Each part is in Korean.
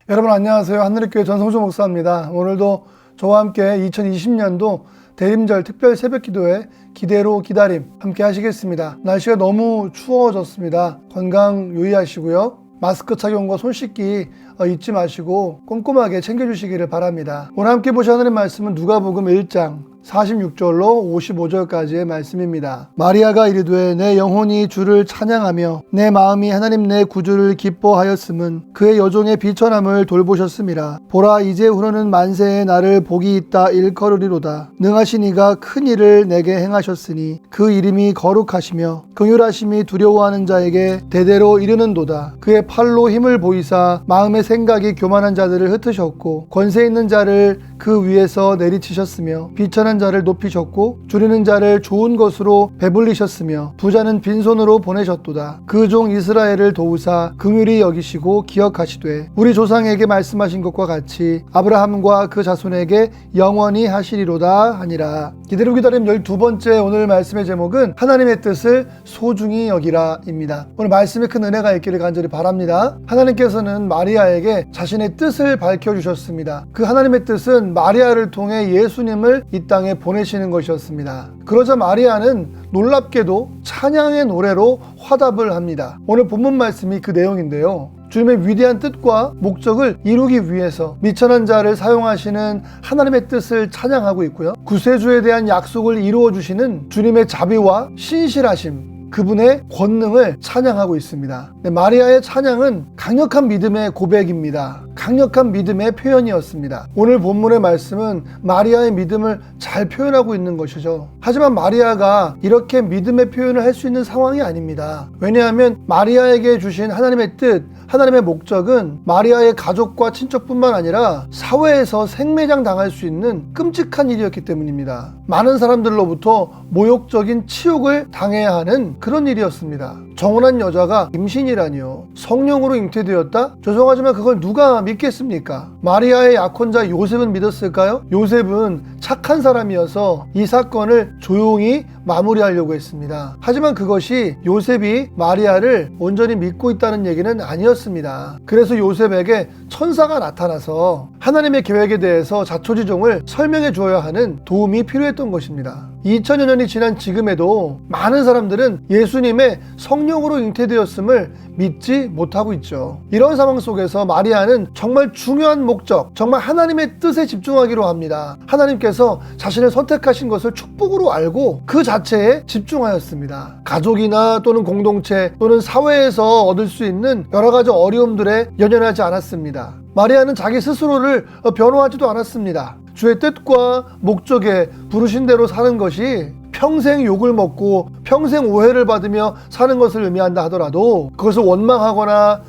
여러분 안녕하세요. 하늘의교회 전성주 목사입니다. 오늘도 저와 함께 2020년도 대림절 특별 새벽기도회 기대로 기다림 함께 하시겠습니다. 날씨가 너무 추워졌습니다. 건강 유의하시고요. 마스크 착용과 손 씻기 잊지 마시고 꼼꼼하게 챙겨주시기를 바랍니다. 오늘 함께 보실 하나님의 말씀은 누가복음 1장 46절로 55절까지의 말씀입니다. 마리아가 이르되 내 영혼이 주를 찬양하며 내 마음이 하나님 내 구주를 기뻐하였음은 그의 여종의 비천함을 돌보셨음이라. 보라 이제 후로는 만세에 나를 복이 있다 일컬으리로다. 능하신 이가 큰 일을 내게 행하셨으니 그 이름이 거룩하시며 긍휼하심이 두려워하는 자에게 대대로 이르는도다. 그의 팔로 힘을 보이사 마음의 생각이 교만한 자들을 흩으셨고 권세 있는 자를 그 위에서 내리치셨으며 비천한 자를 높이셨고 줄이는 자를 좋은 것으로 배불리셨으며 부자는 빈손으로 보내셨도다. 그 종 이스라엘을 도우사 긍휼히 여기시고 기억하시되 우리 조상에게 말씀하신 것과 같이 아브라함과 그 자손에게 영원히 하시리로다 하니라. 기대로 기다림 12번째 오늘 말씀의 제목은 하나님의 뜻을 소중히 여기라 입니다. 오늘 말씀에 큰 은혜가 있기를 간절히 바랍니다. 하나님께서는 마리아에게 자신의 뜻을 밝혀주셨습니다. 그 하나님의 뜻은 마리아를 통해 예수님을 이 땅에 보내시는 것이었습니다. 그러자 마리아는 놀랍게도 찬양의 노래로 화답을 합니다. 오늘 본문 말씀이 그 내용인데요. 주님의 위대한 뜻과 목적을 이루기 위해서 미천한 자를 사용하시는 하나님의 뜻을 찬양하고 있고요. 구세주에 대한 약속을 이루어 주시는 주님의 자비와 신실하심, 그분의 권능을 찬양하고 있습니다. 마리아의 찬양은 강력한 믿음의 고백입니다. 강력한 믿음의 표현이었습니다. 오늘 본문의 말씀은 마리아의 믿음을 잘 표현하고 있는 것이죠. 하지만 마리아가 이렇게 믿음의 표현을 할 수 있는 상황이 아닙니다. 왜냐하면 마리아에게 주신 하나님의 뜻, 하나님의 목적은 마리아의 가족과 친척뿐만 아니라 사회에서 생매장 당할 수 있는 끔찍한 일이었기 때문입니다. 많은 사람들로부터 모욕적인 치욕을 당해야 하는 그런 일이었습니다. 정혼한 여자가 임신이라니요. 성령으로 잉태되었다? 죄송하지만 그걸 누가 믿겠습니까? 마리아의 약혼자 요셉은 믿었을까요? 요셉은 착한 사람이어서 이 사건을 조용히 마무리하려고 했습니다. 하지만 그것이 요셉이 마리아를 온전히 믿고 있다는 얘기는 아니었습니다. 그래서 요셉에게 천사가 나타나서 하나님의 계획에 대해서 자초지종을 설명해 주어야 하는 도움이 필요했던 것입니다. 2000여 년이 지난 지금에도 많은 사람들은 예수님의 성령으로 잉태되었음을 믿지 못하고 있죠. 이런 상황 속에서 마리아는 정말 중요한 목적, 정말 하나님의 뜻에 집중하기로 합니다. 하나님께서 자신을 선택하신 것을 축복으로 알고 그 자체에 집중하였습니다. 가족이나 또는 공동체 또는 사회에서 얻을 수 있는 여러 가지 어려움들에 연연하지 않았습니다. 마리아는 자기 스스로를 변호하지도 않았습니다. 주의 뜻과 목적에 부르신 대로 사는 것이 평생 욕을 먹고 평생 오해를 받으며 사는 것을 의미한다 하더라도 그것을 원망하거나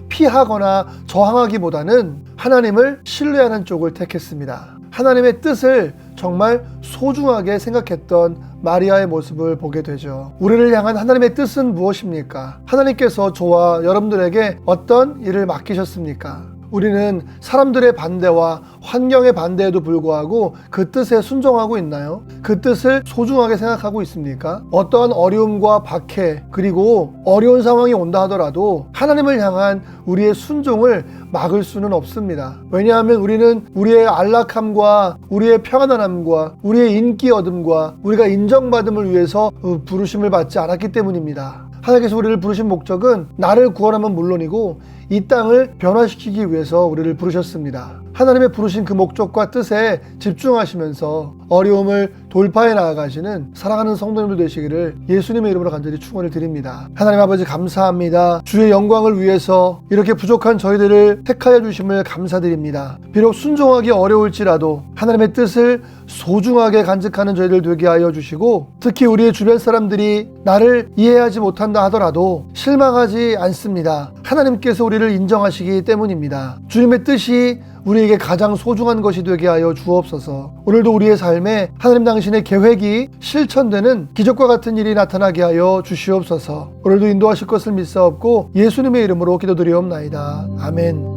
피하거나 저항하기보다는 하나님을 신뢰하는 쪽을 택했습니다. 하나님의 뜻을 정말 소중하게 생각했던 마리아의 모습을 보게 되죠. 우리를 향한 하나님의 뜻은 무엇입니까? 하나님께서 저와 여러분들에게 어떤 일을 맡기셨습니까? 우리는 사람들의 반대와 환경의 반대에도 불구하고 그 뜻에 순종하고 있나요? 그 뜻을 소중하게 생각하고 있습니까? 어떠한 어려움과 박해 그리고 어려운 상황이 온다 하더라도 하나님을 향한 우리의 순종을 막을 수는 없습니다. 왜냐하면 우리는 우리의 안락함과 우리의 평안함과 우리의 인기 얻음과 우리가 인정받음을 위해서 부르심을 받지 않았기 때문입니다. 하나님께서 우리를 부르신 목적은 나를 구원하면 물론이고 이 땅을 변화시키기 위해서 우리를 부르셨습니다. 하나님의 부르신 그 목적과 뜻에 집중하시면서 어려움을 돌파해 나아가시는 사랑하는 성도님들 되시기를 예수님의 이름으로 간절히 축원을 드립니다. 하나님 아버지 감사합니다. 주의 영광을 위해서 이렇게 부족한 저희들을 택하여 주심을 감사드립니다. 비록 순종하기 어려울지라도 하나님의 뜻을 소중하게 간직하는 저희들 되게 하여 주시고 특히 우리의 주변 사람들이 나를 이해하지 못한다 하더라도 실망하지 않습니다. 하나님께서 우리를 인정하시기 때문입니다. 주님의 뜻이 우리에게 가장 소중한 것이 되게 하여 주옵소서. 오늘도 우리의 삶에 하나님 당신의 계획이 실천되는 기적과 같은 일이 나타나게 하여 주시옵소서. 오늘도 인도하실 것을 믿사옵고 예수님의 이름으로 기도드리옵나이다. 아멘.